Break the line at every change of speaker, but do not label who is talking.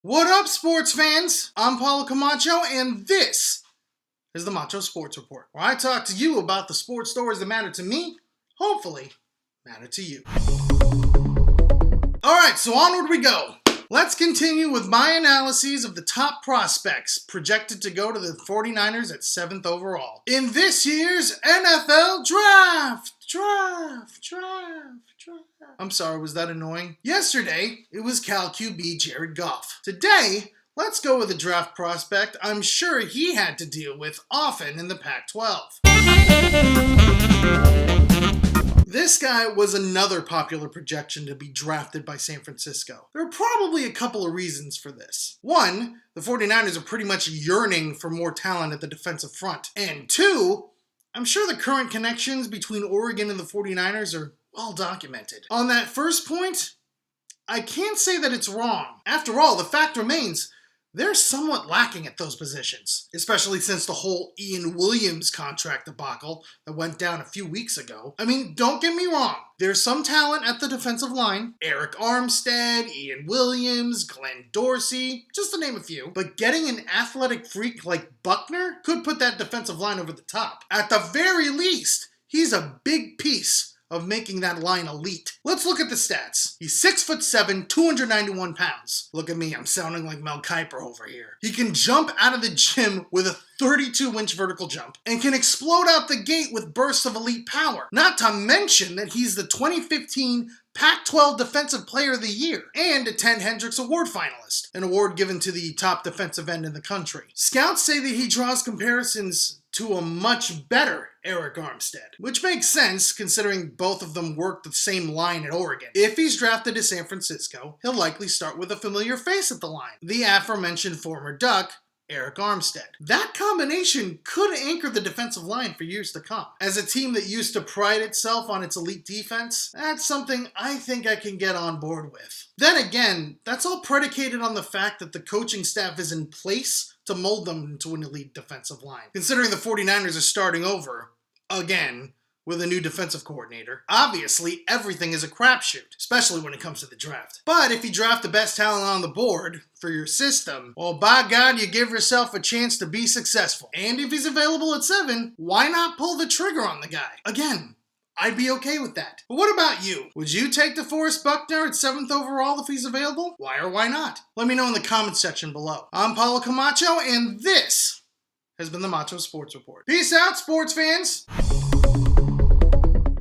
What up, sports fans? I'm Paulo Camacho, and this is the Macho Sports Report, where I talk to you about the sports stories that matter to me, hopefully matter to you. Alright, so onward we go. Let's continue with my analyses of the top prospects projected to go to the 49ers at 7th overall in this year's NFL Draft. I'm sorry, was that annoying? Yesterday, it was Cal QB Jared Goff. Today, let's go with a draft prospect I'm sure he had to deal with often in the Pac-12. This guy was another popular projection to be drafted by San Francisco. There are probably a couple of reasons for this. One, the 49ers are pretty much yearning for more talent at the defensive front. And two, I'm sure the current connections between Oregon and the 49ers are well documented. On that first point, I can't say that it's wrong. After all, the fact remains, they're somewhat lacking at those positions, especially since the whole Ian Williams contract debacle that went down a few weeks ago. I mean, don't get me wrong. There's some talent at the defensive line. Eric Armstead, Ian Williams, Glenn Dorsey, just to name a few. But getting an athletic freak like Buckner could put that defensive line over the top. At the very least, he's a big piece of making that line elite. Let's look at the stats. He's 6'7", 291 pounds. Look at me, I'm sounding like Mel Kiper over here. He can jump out of the gym with a 32-inch vertical jump and can explode out the gate with bursts of elite power. Not to mention that he's the 2015 Pac-12 Defensive Player of the Year and a Ted Hendricks Award finalist, an award given to the top defensive end in the country. Scouts say that he draws comparisons to a much better Eric Armstead, which makes sense considering both of them worked the same line at Oregon. If he's drafted to San Francisco, he'll likely start with a familiar face at the line, the aforementioned former Duck, Eric Armstead. That combination could anchor the defensive line for years to come. As a team that used to pride itself on its elite defense, that's something I think I can get on board with. Then again, that's all predicated on the fact that the coaching staff is in place to mold them into an elite defensive line. Considering the 49ers are starting over, again, with a new defensive coordinator, obviously everything is a crapshoot, especially when it comes to the draft. But if you draft the best talent on the board for your system, well, by God, you give yourself a chance to be successful. And if he's available at 7, why not pull the trigger on the guy? Again, I'd be okay with that. But what about you? Would you take DeForest Buckner at 7th overall if he's available? Why or why not? Let me know in the comments section below. I'm Paulo Camacho, and this has been the Macho Sports Report. Peace out, sports fans!